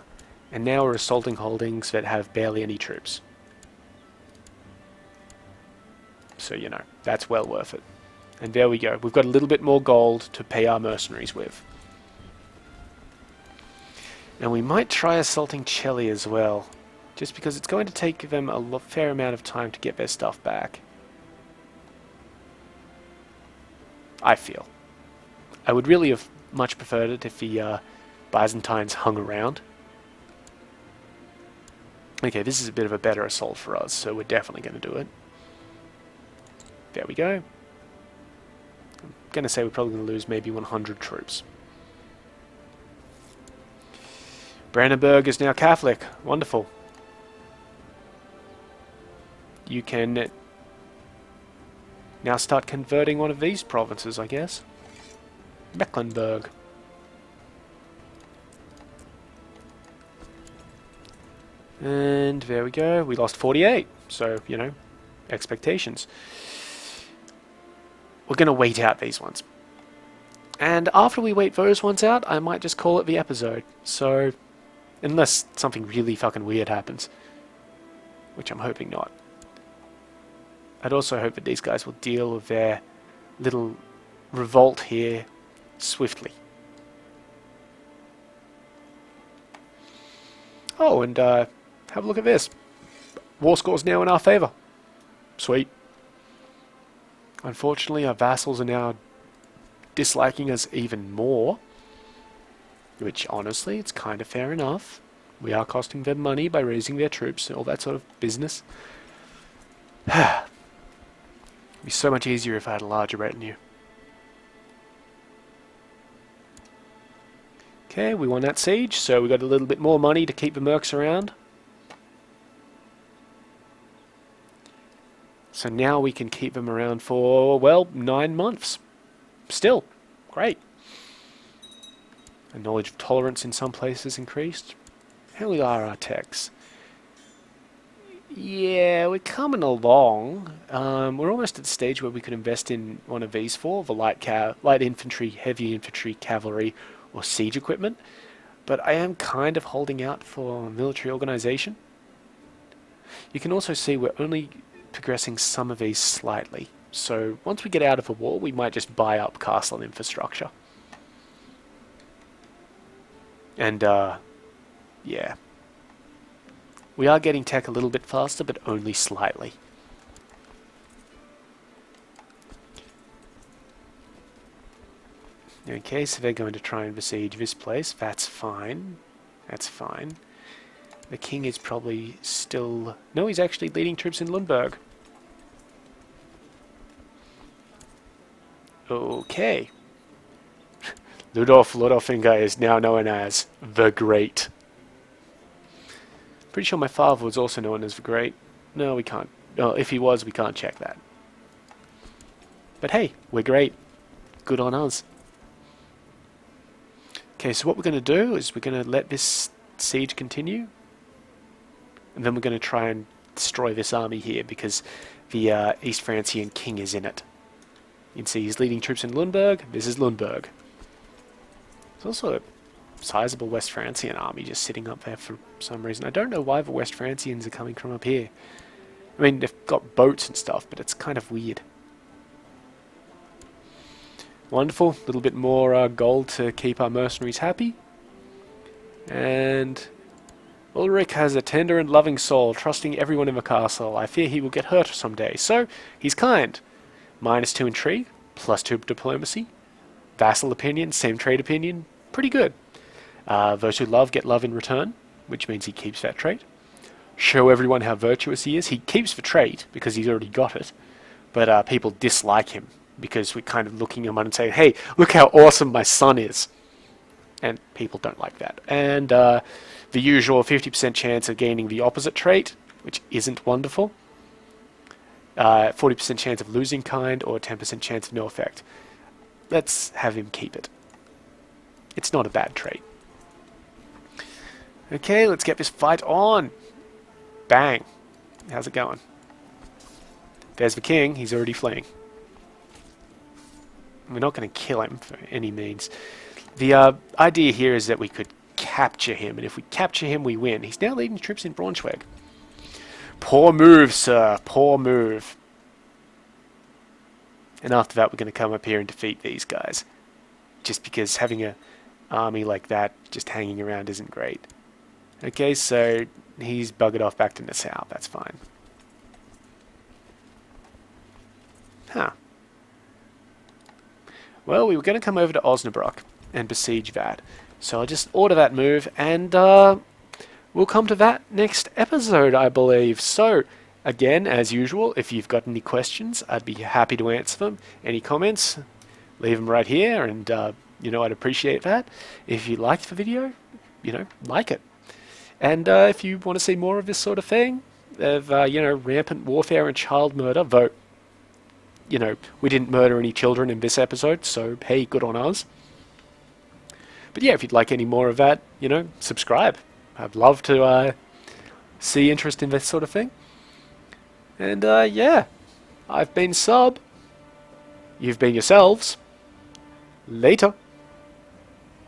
and now we're assaulting holdings that have barely any troops. So, you know, that's well worth it. And there we go. We've got a little bit more gold to pay our mercenaries with. And we might try assaulting Cheli as well, just because it's going to take them a fair amount of time to get their stuff back. I feel. I would really have much preferred it if the Byzantines hung around. Okay, this is a bit of a better assault for us, so we're definitely going to do it. There we go. I'm going to say we're probably going to lose maybe 100 troops. Brandenburg is now Catholic. Wonderful. You can now start converting one of these provinces, I guess. Mecklenburg. And there we go. We lost 48. So, you know, expectations. We're going to wait out these ones. And after we wait those ones out, I might just call it the episode. So, unless something really fucking weird happens. Which I'm hoping not. I'd also hope that these guys will deal with their little revolt here swiftly. Oh, and have a look at this. War score's now in our favour. Sweet. Unfortunately, our vassals are now disliking us even more. Which, honestly, it's kind of fair enough. We are costing them money by raising their troops and all that sort of business. It'd be so much easier if I had a larger retinue. Okay, we won that siege, so we got a little bit more money to keep the mercs around. So now we can keep them around for, well, 9 months. Still, great. And knowledge of tolerance in some places increased. How are our techs? Yeah, we're coming along. We're almost at the stage where we could invest in one of these four, the light infantry, heavy infantry, cavalry, or siege equipment. But I am kind of holding out for military organization. You can also see we're only progressing some of these slightly. So once we get out of a war, we might just buy up castle infrastructure. And, yeah. We are getting tech a little bit faster, but only slightly. Okay, so they're going to try and besiege this place. That's fine. That's fine. The king is probably still... No, he's actually leading troops in Lundberg. Okay. Ludolf is now known as the Great. Pretty sure my father was also known as the Great. No, we can't. Oh, if he was, we can't check that. But hey, we're great. Good on us. Okay, so what we're going to do is we're going to let this siege continue. And then we're going to try and destroy this army here because the East Francian king is in it. You can see he's leading troops in Lundberg. This is Lundberg. There's also a sizable West Francian army just sitting up there for some reason. I don't know why the West Francians are coming from up here. I mean, they've got boats and stuff, but it's kind of weird. Wonderful. A little bit more gold to keep our mercenaries happy. And Ulrich has a tender and loving soul, trusting everyone in the castle. I fear he will get hurt someday, so he's kind. -2 intrigue, +2 diplomacy. Vassal opinion, same trade opinion. Pretty good. Those who love get love in return, which means he keeps that trait. Show everyone how virtuous he is. He keeps the trait because he's already got it, but people dislike him because we're kind of looking him on and saying, hey, look how awesome my son is. And people don't like that. And the usual 50% chance of gaining the opposite trait, which isn't wonderful. 40% chance of losing kind, or 10% chance of no effect. Let's have him keep it. It's not a bad trait. Okay, let's get this fight on. Bang. How's it going? There's the king. He's already fleeing. We're not going to kill him for any means. The idea here is that we could capture him, and if we capture him, we win. He's now leading troops in Braunschweig. Poor move, sir. Poor move. And after that, we're going to come up here and defeat these guys. Just because having an army like that just hanging around isn't great. Okay, so he's buggered off back to Nassau. That's fine. Huh. Well, we were going to come over to Osnabrück and besiege that. So I'll just order that move, and we'll come to that next episode, I believe. So, again, as usual, if you've got any questions, I'd be happy to answer them. Any comments, leave them right here, and, I'd appreciate that. If you liked the video, like it. And if you want to see more of this sort of thing, of, rampant warfare and child murder, though, we didn't murder any children in this episode, so, hey, good on us. But yeah, if you'd like any more of that, subscribe. I'd love to see interest in this sort of thing. And yeah, I've been Sub. You've been yourselves. Later.